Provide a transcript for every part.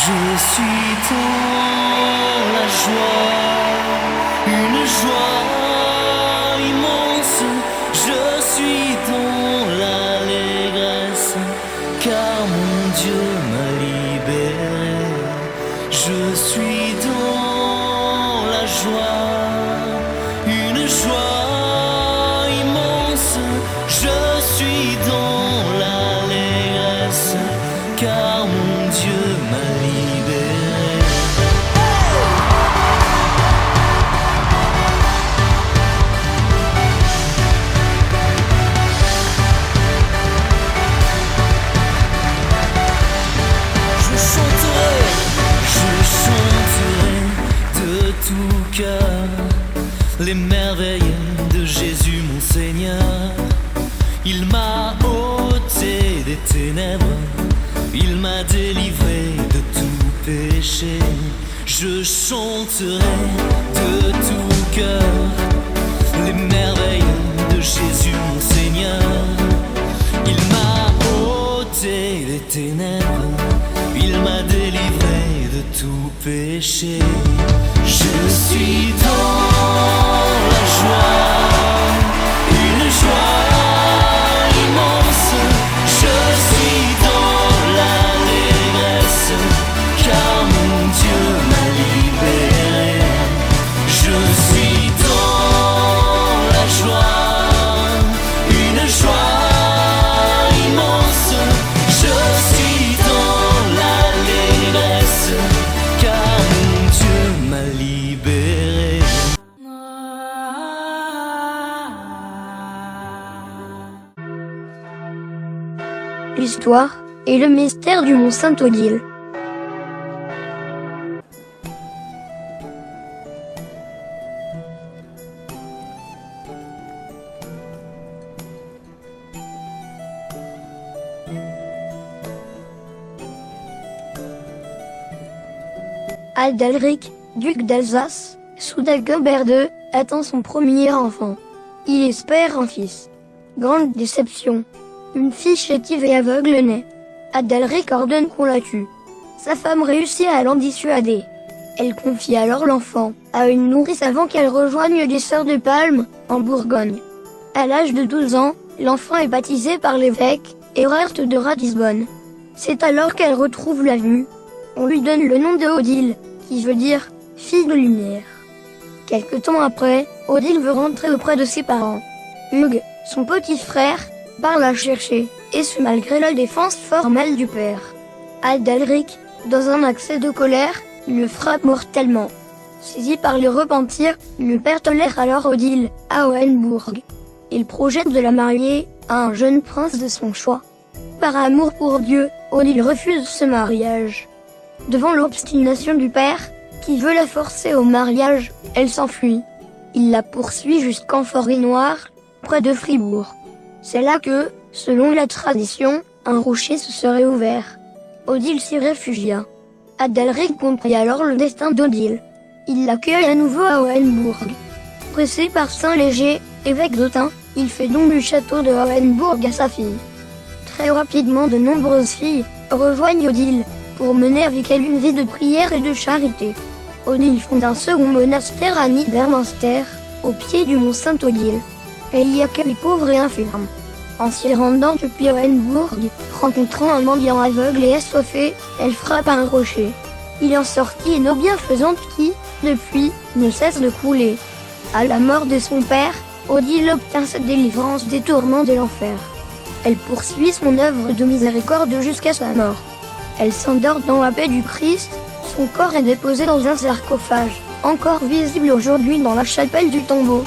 Je suis dans la joie, une joie immense. Je suis dans l'allégresse, car mon Dieu m'a libéré. Je suis dans la joie, une joie immense. Je suis dans l'allégresse, car mon Dieu m'a libéré. Je chanterai de tout cœur les merveilles de Jésus mon Seigneur. Il m'a ôté des ténèbres, il m'a délivré de tout péché. Je chanterai de tout cœur les merveilles de Jésus mon Seigneur. Il m'a ôté des ténèbres, il m'a délivré de tout péché. Je suis dans la joie, une joie immense. Je suis dans l'allégresse, car mon Dieu m'a libéré. Je suis dans la joie, une joie immense. Je suis dans l'allégresse, car mon Dieu m'a libéré. L'histoire et le mystère du mont Saint-Odile. Adalric, duc d'Alsace, sous Dagobert II, attend son premier enfant. Il espère un fils. Grande déception. Une fille chétive et aveugle naît. Adalric ordonne qu'on la tue. Sa femme réussit à l'en dissuader. Elle confie alors l'enfant à une nourrice avant qu'elle rejoigne les Sœurs de Palme, en Bourgogne. À l'âge de 12 ans, l'enfant est baptisé par l'évêque, Erhard de Ratisbonne. C'est alors qu'elle retrouve la vue. On lui donne le nom de Odile, qui veut dire « fille de lumière ». Quelque temps après, Odile veut rentrer auprès de ses parents. Hugues, son petit frère, part la chercher, et ce malgré la défense formelle du père. Adalric, dans un accès de colère, le frappe mortellement. Saisi par le repentir, le père tolère alors Odile, à Hohenbourg. Il projette de la marier à un jeune prince de son choix. Par amour pour Dieu, Odile refuse ce mariage. Devant l'obstination du père, qui veut la forcer au mariage, elle s'enfuit. Il la poursuit jusqu'en Forêt-Noire, près de Fribourg. C'est là que, selon la tradition, un rocher se serait ouvert. Odile s'y réfugia. Adalric comprit alors le destin d'Odile. Il l'accueille à nouveau à Hohenbourg. Pressé par Saint-Léger, évêque d'Autun, il fait don du château de Hohenbourg à sa fille. Très rapidement, de nombreuses filles rejoignent Odile, pour mener avec elle une vie de prière et de charité. Odile fonde un second monastère à Niedermünster, au pied du mont Saint-Odile. Elle y accueille les pauvres et infirmes. En s'y rendant depuis Hohenbourg, rencontrant un mendiant aveugle et assoiffé, elle frappe à un rocher. Il en sortit une eau bienfaisante qui, depuis, ne cesse de couler. À la mort de son père, Odile obtint sa délivrance des tourments de l'enfer. Elle poursuit son œuvre de miséricorde jusqu'à sa mort. Elle s'endort dans la paix du Christ, son corps est déposé dans un sarcophage, encore visible aujourd'hui dans la chapelle du tombeau.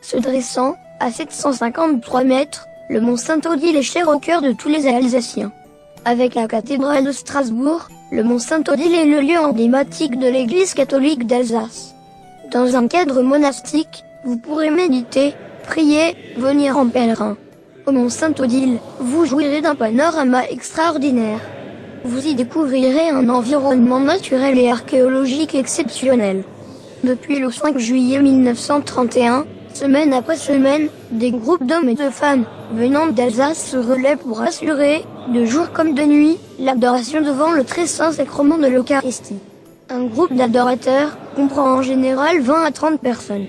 Se dressant, à 753 mètres, le mont Saint-Odile est cher au cœur de tous les Alsaciens. Avec la cathédrale de Strasbourg, le mont Saint-Odile est le lieu emblématique de l'Église catholique d'Alsace. Dans un cadre monastique, vous pourrez méditer, prier, venir en pèlerin. Au mont Saint-Odile, vous jouirez d'un panorama extraordinaire. Vous y découvrirez un environnement naturel et archéologique exceptionnel. Depuis le 5 juillet 1931, semaine après semaine, des groupes d'hommes et de femmes venant d'Alsace se relaient pour assurer, de jour comme de nuit, l'adoration devant le très saint sacrement de l'Eucharistie. Un groupe d'adorateurs comprend en général 20 à 30 personnes.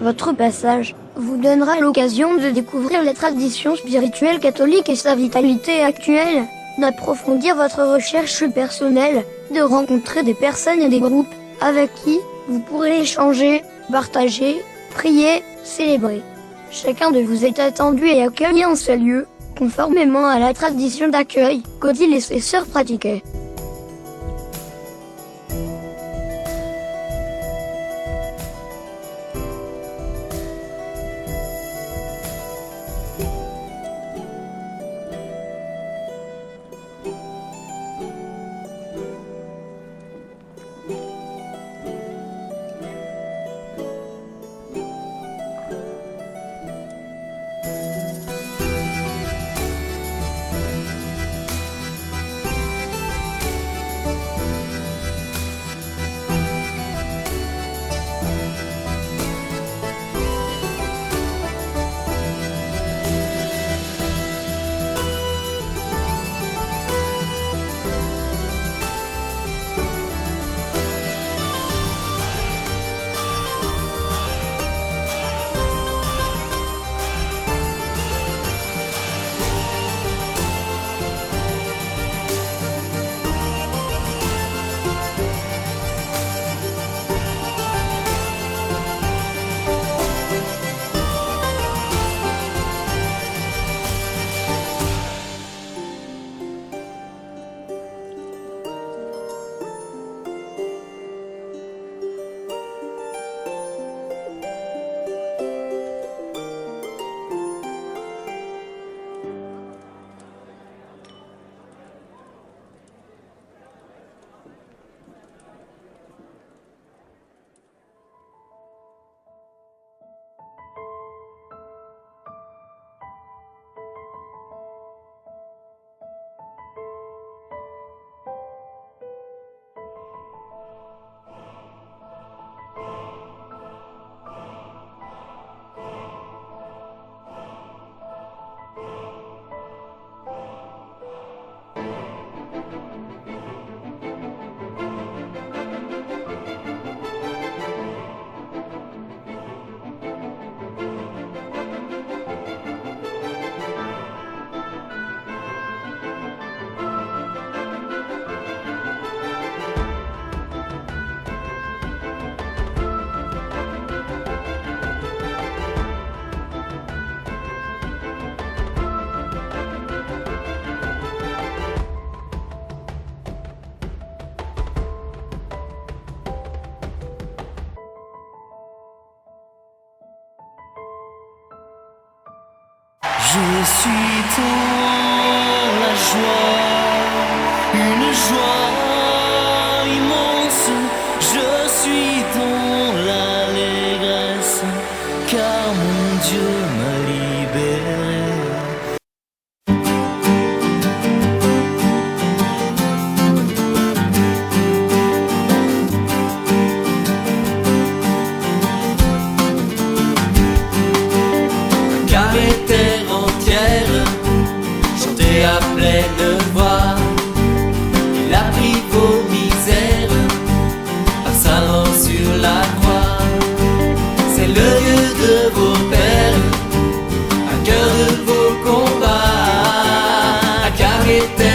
Votre passage vous donnera l'occasion de découvrir les traditions spirituelles catholiques et sa vitalité actuelle, d'approfondir votre recherche personnelle, de rencontrer des personnes et des groupes avec qui vous pourrez échanger, partager, prier, célébrer. Chacun de vous est attendu et accueilli en ce lieu, conformément à la tradition d'accueil qu'Odile et ses sœurs pratiquaient. Je suis dans la joie, une joie immense. Je suis dans l'allégresse, car mon Dieu m'a libéré. Terre entière, chantez à pleine voix. Il a pris vos misères par sa mort sur la croix. C'est le Dieu de vos pères, un cœur de vos combats, un caractère.